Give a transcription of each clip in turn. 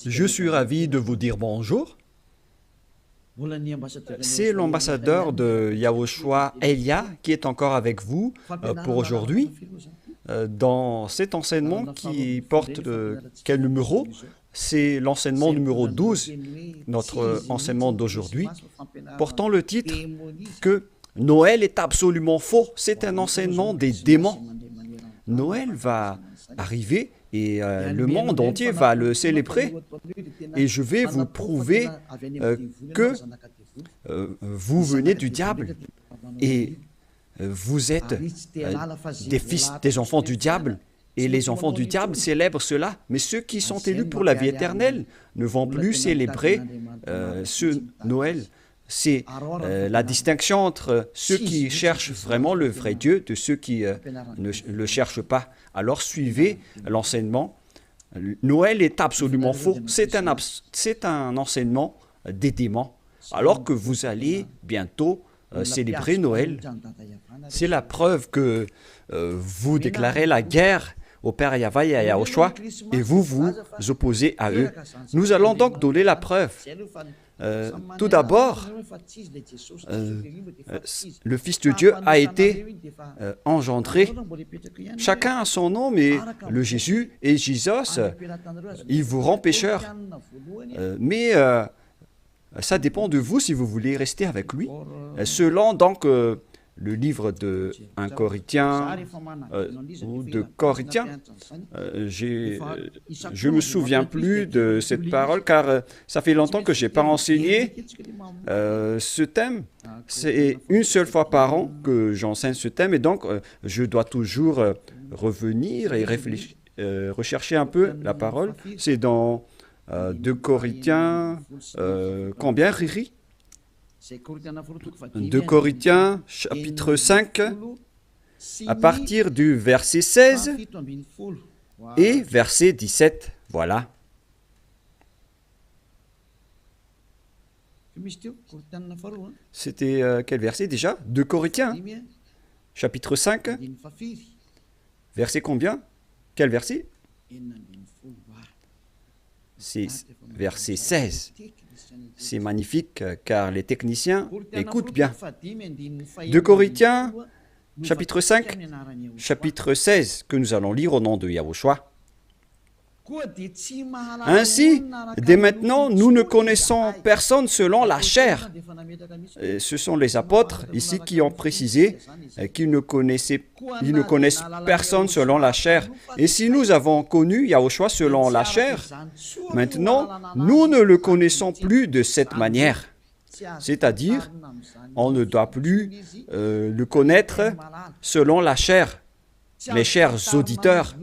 Je suis ravi de vous dire bonjour. C'est l'ambassadeur de Yahushua, Elia, qui est encore avec vous pour aujourd'hui. Dans cet enseignement qui porte quel numéro? C'est l'enseignement numéro 12, notre enseignement d'aujourd'hui, portant le titre que Noël est absolument faux. C'est un enseignement des démons. Noël va arriver et le monde entier va le célébrer. Et je vais vous prouver que vous venez du diable et vous êtes des enfants du diable. Et les enfants du diable célèbrent cela. Mais ceux qui sont élus pour la vie éternelle ne vont plus célébrer ce Noël. C'est la distinction entre ceux qui cherchent vraiment le vrai Dieu de ceux qui ne le cherchent pas. Alors suivez l'enseignement. Noël est absolument faux. C'est un enseignement des démons. Alors que vous allez bientôt célébrer Noël, c'est la preuve que vous déclarez la guerre au Père Yahweh et à Yahushua et vous vous opposez à eux. Nous allons donc donner la preuve. Tout d'abord, le Fils de Dieu a été engendré. Chacun a son nom, mais le Jésus et Jésus, il vous rend pécheur. Mais ça dépend de vous si vous voulez rester avec lui. Selon donc le livre de 1 Corinthiens ou de Corinthiens, je ne me souviens plus de cette parole car ça fait longtemps que je n'ai pas enseigné ce thème. C'est une seule fois par an que j'enseigne ce thème et donc je dois toujours revenir et réfléchir, rechercher un peu la parole. C'est dans 2 Corinthiens, combien, Riri? 2 Corinthiens, chapitre 5, à partir du verset 16 et verset 17. Voilà. C'était quel verset déjà? 2 Corinthiens, chapitre 5, verset combien? Quel verset? C'est verset 16. C'est magnifique car les techniciens écoutent bien. 2 Corinthiens, chapitre 5, chapitre 16, que nous allons lire au nom de Yahushua. Ainsi, dès maintenant, nous ne connaissons personne selon la chair. Et ce sont les apôtres ici qui ont précisé qu'ils ne connaissent personne selon la chair. Et si nous avons connu Yahushua selon la chair, maintenant, nous ne le connaissons plus de cette manière. C'est-à-dire, on ne doit plus le connaître selon la chair. Mes chers auditeurs,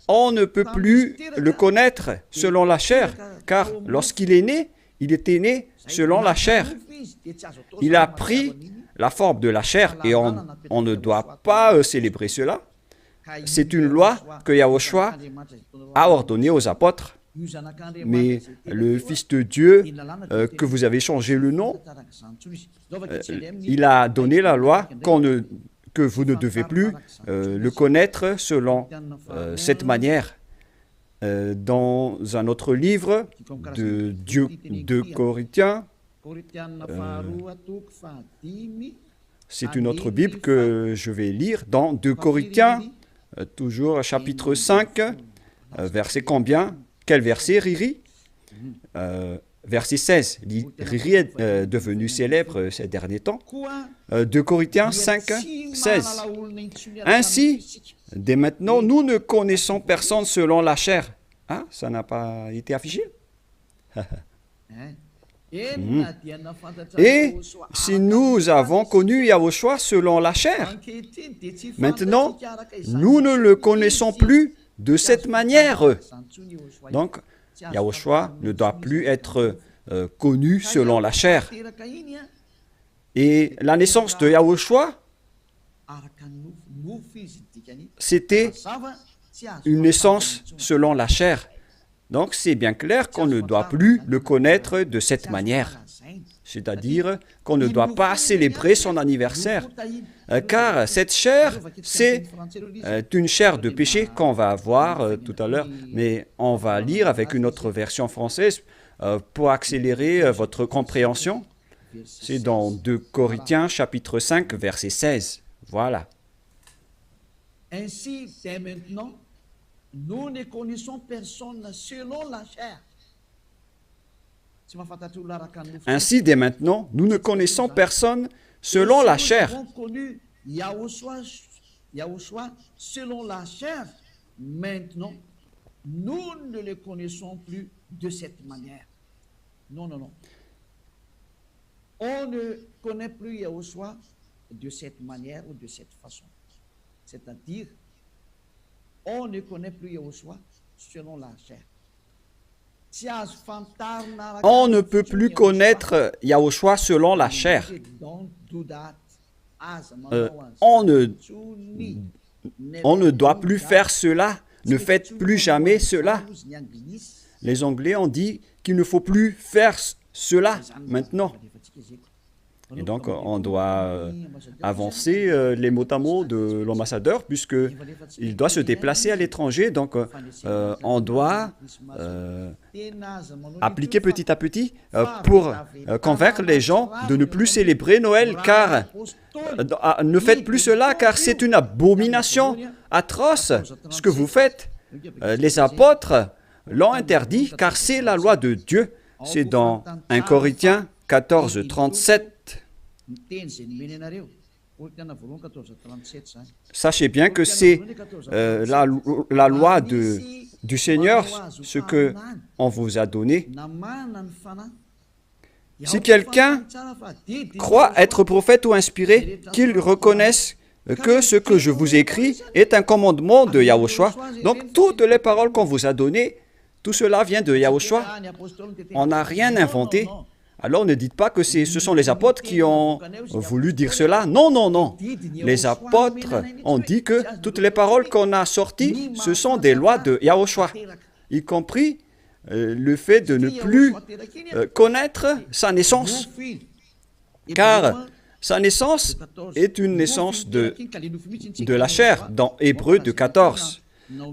on ne peut plus le connaître selon la chair, car lorsqu'il est né, il était né selon la chair. Il a pris la forme de la chair et on ne doit pas célébrer cela. C'est une loi que Yahushua a ordonnée aux apôtres. Mais le Fils de Dieu, que vous avez changé le nom, il a donné la loi que vous ne devez plus le connaître selon cette manière. Dans un autre livre de Corinthiens, c'est une autre Bible que je vais lire, dans 2 Corinthiens, toujours chapitre 5, verset combien? Quel verset, Riri? Verset 16, Riri est devenu célèbre ces derniers temps. 2 Corinthiens 5, 16. Ainsi, dès maintenant, nous ne connaissons personne selon la chair. Ah, ça n'a pas été affiché? Et si nous avons connu Yahushua selon la chair, maintenant, nous ne le connaissons plus de cette manière. Donc, Yahushua ne doit plus être connu selon la chair. Et la naissance de Yahushua, c'était une naissance selon la chair. Donc c'est bien clair qu'on ne doit plus le connaître de cette manière. c'est-à-dire qu'on ne doit pas célébrer son anniversaire, car cette chair, c'est une chair de péché qu'on va voir tout à l'heure, mais on va lire avec une autre version française pour accélérer votre compréhension. C'est dans 2 Corinthiens chapitre 5, verset 16. Voilà. Ainsi, dès maintenant, nous ne connaissons personne selon la chair. Ainsi, dès maintenant, nous ne connaissons personne selon la chair. Nous avons connu Yahushua selon la chair. Maintenant, nous ne le connaissons plus de cette manière. Non, non, non. On ne connaît plus Yahushua de cette manière ou de cette façon. C'est-à-dire, on ne connaît plus Yahushua selon la chair. On ne peut plus connaître Yahushua selon la chair. On ne doit plus faire cela. Ne faites plus jamais cela. Les Anglais ont dit qu'il ne faut plus faire cela maintenant. Et donc, on doit avancer les mots à mots de l'ambassadeur, puisqu'il doit se déplacer à l'étranger. Donc, on doit appliquer petit à petit pour convaincre les gens de ne plus célébrer Noël, car ne faites plus cela, car c'est une abomination atroce ce que vous faites. Les apôtres l'ont interdit, car c'est la loi de Dieu. C'est dans 1 Corinthiens 14, 37. Sachez bien que c'est la loi du Seigneur, ce qu'on vous a donné. Si quelqu'un croit être prophète ou inspiré, qu'il reconnaisse que ce que je vous écris est un commandement de Yahushua. Donc, toutes les paroles qu'on vous a données, tout cela vient de Yahushua. On n'a rien inventé. Alors ne dites pas que ce sont les apôtres qui ont voulu dire cela. Non, non, non. Les apôtres ont dit que toutes les paroles qu'on a sorties, ce sont des lois de Yahushua, y compris le fait de ne plus connaître sa naissance. Car sa naissance est une naissance de la chair, dans Hébreux 2,14.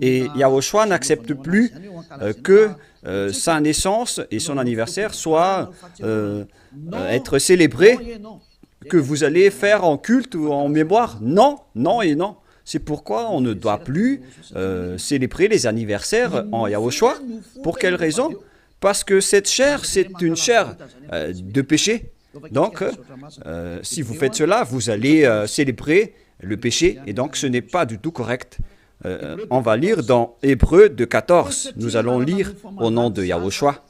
Et Yahushua n'accepte plus que sa naissance et son anniversaire soient être célébrés, que vous allez faire en culte ou en mémoire. Non, non et non. C'est pourquoi on ne doit plus célébrer les anniversaires en Yahushua. Pour quelle raison? Parce que cette chair, c'est une chair de péché. Donc, si vous faites cela, vous allez célébrer le péché, et donc ce n'est pas du tout correct. On va lire dans Hébreux 2,14. Nous allons lire au nom de Yahushua.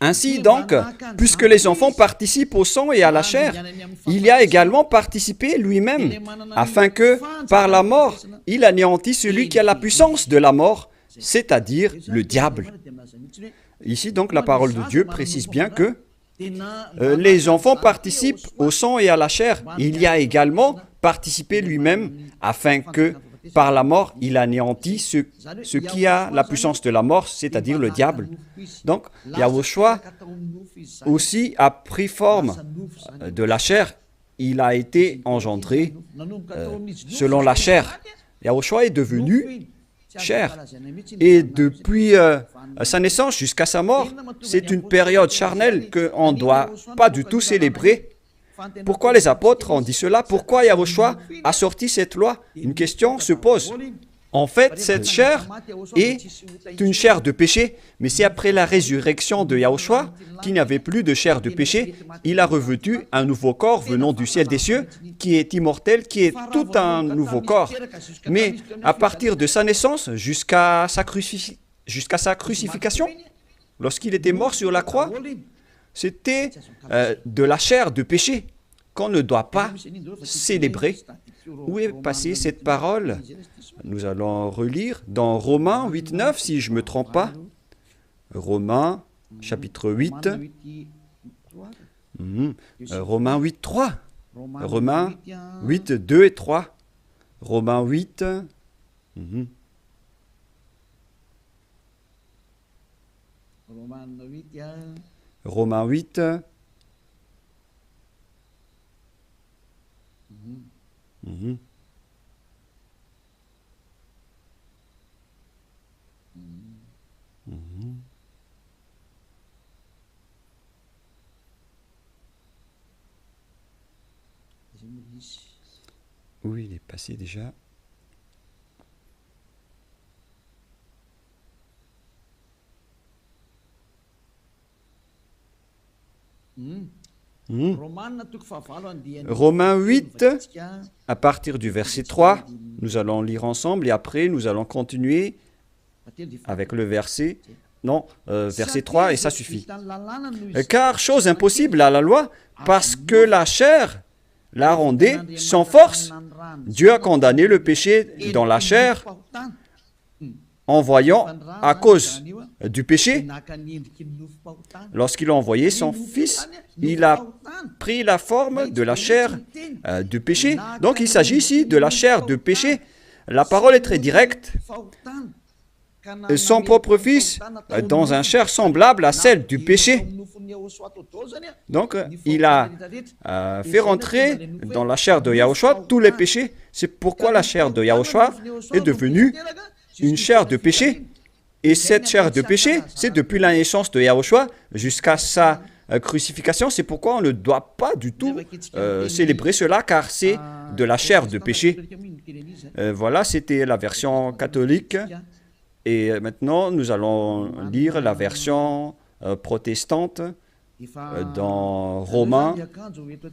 Ainsi donc, puisque les enfants participent au sang et à la chair, il y a également participé lui-même, afin que, par la mort, il anéantisse celui qui a la puissance de la mort, c'est-à-dire le diable. Ici donc, la parole de Dieu précise bien que les enfants participent au sang et à la chair. Il y a également participé lui-même, afin que, par la mort, il anéantit ce qui a la puissance de la mort, c'est-à-dire le diable. Donc, Yahushua aussi a pris forme de la chair. Il a été engendré selon la chair. Yahushua est devenu chair. Et depuis sa naissance jusqu'à sa mort, c'est une période charnelle qu'on ne doit pas du tout célébrer. Pourquoi les apôtres ont dit cela? Pourquoi Yahushua a sorti cette loi? Une question se pose. En fait, cette chair est une chair de péché, mais c'est après la résurrection de Yahushua qu'il n'y avait plus de chair de péché. Il a revêtu un nouveau corps venant du ciel des cieux, qui est immortel, qui est tout un nouveau corps. Mais à partir de sa naissance jusqu'à sa crucifixion, lorsqu'il était mort sur la croix, c'était de la chair de péché qu'on ne doit pas célébrer. Où est passée cette parole? Nous allons relire dans Romains 8,9, si je ne me trompe pas. Romains, chapitre 8. Romains 8,3. Romains 8, 2 et 3. Romains 8. Romains 8. Mhm. Mhm. Où il est passé déjà? Mhm. Romains 8, à partir du verset 3, nous allons lire ensemble et après nous allons continuer avec le verset, non, verset 3 et ça suffit. Car chose impossible à la loi, parce que la chair la rendait sans force. Dieu a condamné le péché dans la chair en voyant, à cause du péché, lorsqu'il a envoyé son Fils, il a pris la forme de la chair du péché. Donc il s'agit ici de la chair de péché. La parole est très directe. Son propre Fils dans une chair semblable à celle du péché. Donc, il a fait rentrer dans la chair de Yahushua tous les péchés. C'est pourquoi la chair de Yahushua est devenue une chair de péché. Et cette chair de péché, c'est depuis la naissance de Yahushua jusqu'à sa crucifixion. C'est pourquoi on ne doit pas du tout célébrer cela, car c'est de la chair de péché. Voilà, c'était la version catholique. Et maintenant, nous allons lire la version protestante dans Romains.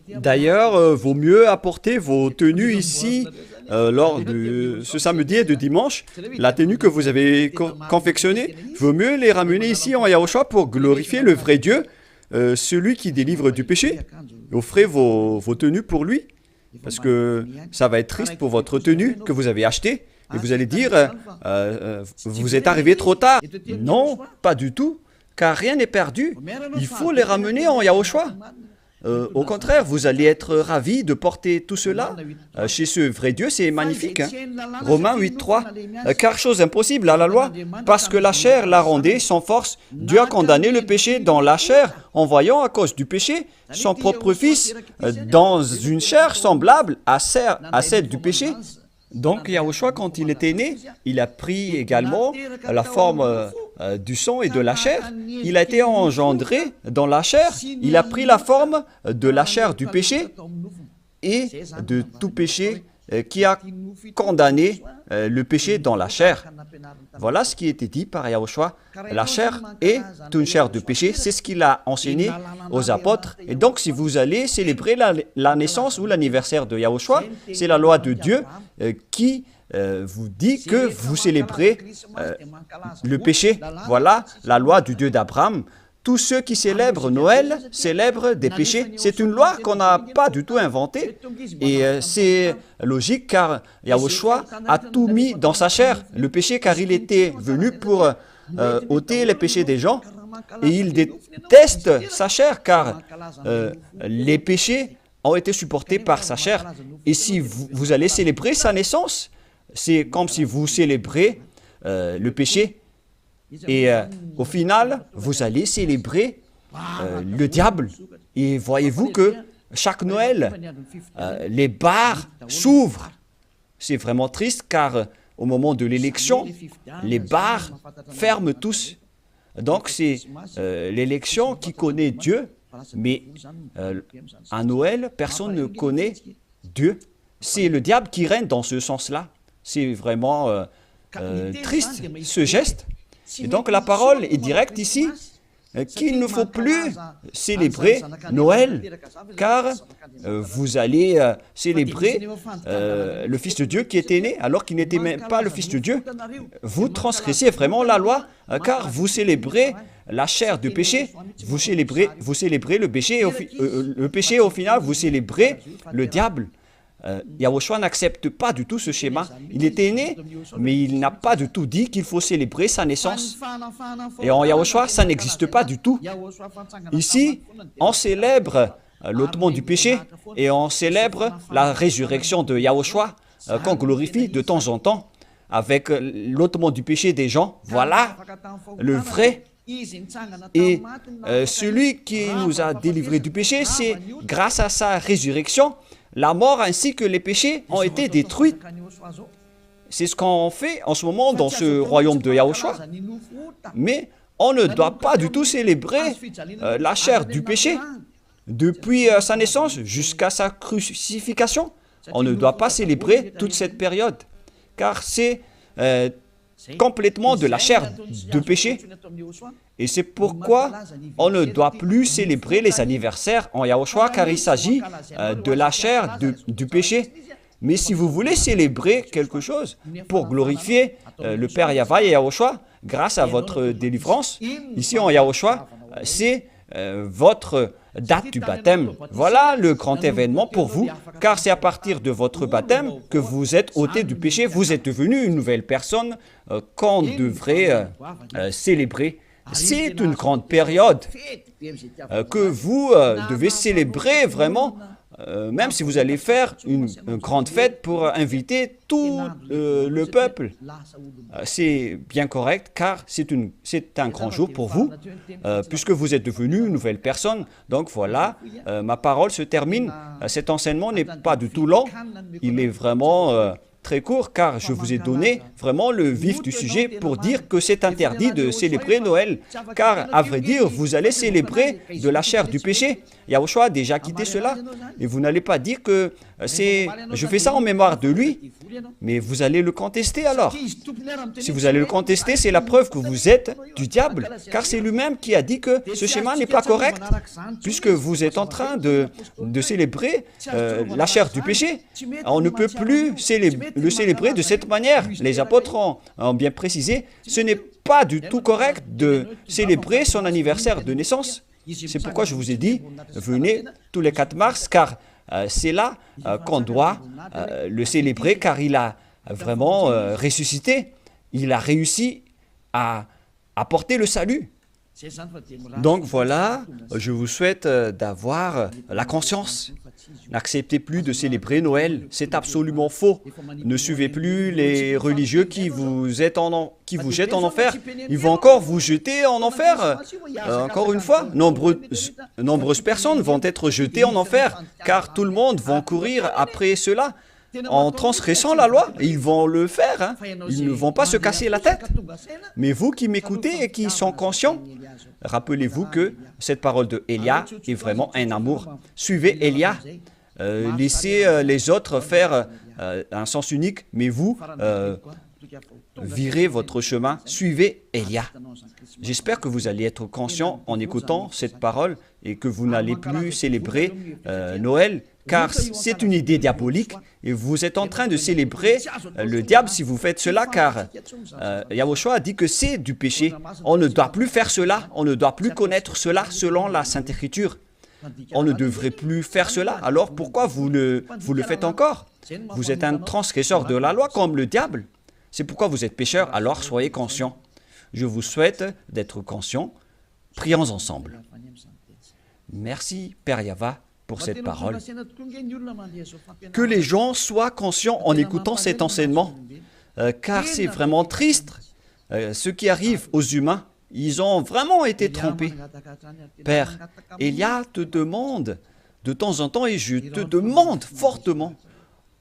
D'ailleurs, vaut mieux apporter vos tenues ici lors de ce samedi et de dimanche. La tenue que vous avez confectionnée, vaut mieux les ramener ici en Yahushua pour glorifier le vrai Dieu, celui qui délivre du péché. Offrez vos tenues pour lui, parce que ça va être triste pour votre tenue que vous avez achetée. Et vous allez dire, vous êtes arrivé trop tard. Non, pas du tout, car rien n'est perdu. Il faut les ramener en Yahushua. Au contraire, vous allez être ravis de porter tout cela chez ce vrai Dieu, c'est magnifique. Hein? Romains 8.3, car chose impossible à la loi, parce que la chair la rendait sans force. Dieu a condamné le péché dans la chair, en voyant à cause du péché son propre Fils dans une chair semblable à celle du péché. Donc, Yahushua, quand il était né, il a pris également la forme du sang et de la chair. Il a été engendré dans la chair. Il a pris la forme de la chair du péché et de tout péché qui a condamné le péché dans la chair. Voilà ce qui était dit par Yahushua. La chair est une chair de péché. C'est ce qu'il a enseigné aux apôtres. Et donc, si vous allez célébrer la naissance ou l'anniversaire de Yahushua, c'est la loi de Dieu qui vous dit que vous célébrez le péché. Voilà la loi du Dieu d'Abraham. Tous ceux qui célèbrent Noël célèbrent des péchés. C'est une loi qu'on n'a pas du tout inventée. Et c'est logique car Yahushua a tout mis dans sa chair, le péché, car il était venu pour ôter les péchés des gens. Et il déteste sa chair car les péchés ont été supportés par sa chair. Et si vous allez célébrer sa naissance, c'est comme si vous célébrez le péché. Et au final, vous allez célébrer le diable. Et voyez-vous que chaque Noël, les bars s'ouvrent. C'est vraiment triste car au moment de l'élection, les bars ferment tous. Donc c'est l'élection qui connaît Dieu, mais à Noël, personne ne connaît Dieu. C'est le diable qui règne dans ce sens-là. C'est vraiment triste ce geste. Et donc la parole est directe ici, qu'il ne faut plus célébrer Noël, car vous allez célébrer le Fils de Dieu qui était né, alors qu'il n'était même pas le Fils de Dieu. Vous transgressez vraiment la loi, car vous célébrez la chair du péché, vous célébrez le péché, et au final, vous célébrez le diable. Yahushua n'accepte pas du tout ce schéma. Il était né, mais il n'a pas du tout dit qu'il faut célébrer sa naissance. Et en Yahushua, ça n'existe pas du tout. Ici, on célèbre l'ôtement du péché et on célèbre la résurrection de Yahushua qu'on glorifie de temps en temps avec l'ôtement du péché des gens. Voilà le vrai. Et celui qui nous a délivrés du péché, c'est grâce à sa résurrection. la mort ainsi que les péchés ont été détruits. C'est ce qu'on fait en ce moment dans ce royaume de Yahushua. Mais on ne doit pas du tout célébrer la chair du péché. Depuis sa naissance jusqu'à sa crucifixion, on ne doit pas célébrer toute cette période, car c'est complètement de la chair de péché. Et c'est pourquoi on ne doit plus célébrer les anniversaires en Yahushua, car il s'agit de la chair du péché. Mais si vous voulez célébrer quelque chose pour glorifier le Père Yahva et Yahushua, grâce à votre délivrance, ici en Yahushua, c'est votre date du baptême. Voilà le grand événement pour vous, car c'est à partir de votre baptême que vous êtes ôté du péché, vous êtes devenu une nouvelle personne qu'on devrait célébrer. C'est une grande période que vous devez célébrer vraiment, même si vous allez faire une grande fête pour inviter tout le peuple. C'est bien correct, car c'est un grand jour pour vous, puisque vous êtes devenu une nouvelle personne. Donc voilà, ma parole se termine. Cet enseignement n'est pas du tout long, il est vraiment très court, car je vous ai donné vraiment le vif du sujet pour dire que c'est interdit de célébrer Noël, car à vrai dire, vous allez célébrer de la chair du péché. Yahushua a déjà quitté cela, et vous n'allez pas dire que je fais ça en mémoire de lui, mais vous allez le contester alors. Si vous allez le contester, c'est la preuve que vous êtes du diable, car c'est lui-même qui a dit que ce schéma n'est pas correct, puisque vous êtes en train de célébrer la chair du péché. On ne peut plus le célébrer de cette manière. Les apôtres ont bien précisé, ce n'est pas du tout correct de célébrer son anniversaire de naissance. C'est pourquoi je vous ai dit, venez tous les 4 mars, car c'est là qu'on doit le célébrer, car il a vraiment ressuscité. Il a réussi à apporter le salut. Donc voilà, je vous souhaite d'avoir la conscience. N'acceptez plus de célébrer Noël, c'est absolument faux. Ne suivez plus les religieux qui vous jettent en enfer. Ils vont encore vous jeter en enfer. Encore une fois, nombreuses personnes vont être jetées en enfer, car tout le monde va courir après cela. En transgressant la loi, ils vont le faire, hein. Ils ne vont pas se casser la tête. Mais vous qui m'écoutez et qui sont conscients, rappelez-vous que cette parole de Élia est vraiment un amour. Suivez Élia, laissez les autres faire un sens unique, mais vous, virez votre chemin, suivez Élia. J'espère que vous allez être conscient en écoutant cette parole et que vous n'allez plus célébrer Noël, car c'est une idée diabolique et vous êtes en train de célébrer le diable si vous faites cela, car Yahushua a dit que c'est du péché. On ne doit plus faire cela, on ne doit plus connaître cela selon la Sainte Écriture. On ne devrait plus faire cela, alors pourquoi vous le faites encore? Vous êtes un transgresseur de la loi comme le diable. C'est pourquoi vous êtes pécheur, alors soyez conscients. Je vous souhaite d'être conscients. Prions ensemble. Merci, Père Yahva, pour cette parole. Que les gens soient conscients en écoutant cet enseignement, car c'est vraiment triste ce qui arrive aux humains. Ils ont vraiment été trompés. Père, Élia te demande de temps en temps, et je te demande fortement,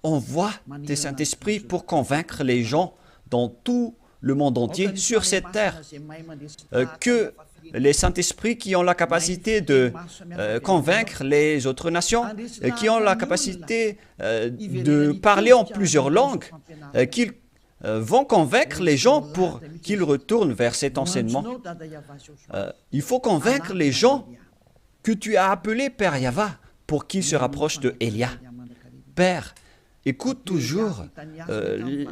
envoie tes Saint-Esprit pour convaincre les gens dans tout le monde entier, sur cette terre, que les Saint-Esprits qui ont la capacité de convaincre les autres nations, qui ont la capacité de parler en plusieurs langues, qu'ils vont convaincre les gens pour qu'ils retournent vers cet enseignement. Il faut convaincre les gens que tu as appelés Père Yahva pour qu'ils se rapprochent de Élia. Père, écoute toujours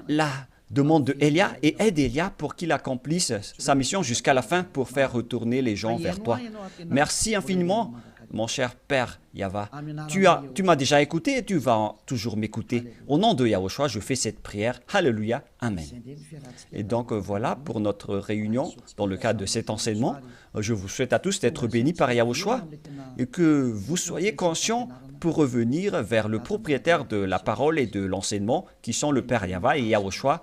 la demande de Élia et aide Élia pour qu'il accomplisse sa mission jusqu'à la fin pour faire retourner les gens vers toi. Merci infiniment, mon cher Père Yahva. Tu m'as déjà écouté et tu vas toujours m'écouter. Au nom de Yahushua, je fais cette prière. Alléluia. Amen. Et donc voilà pour notre réunion dans le cadre de cet enseignement. Je vous souhaite à tous d'être bénis par Yahushua et que vous soyez conscients pour revenir vers le propriétaire de la parole et de l'enseignement qui sont le Père Yahva et Yahushua,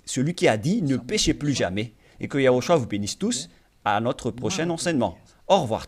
celui qui a dit « Ne péchez plus jamais » et que Yahushua vous bénisse tous à notre prochain enseignement. Au revoir.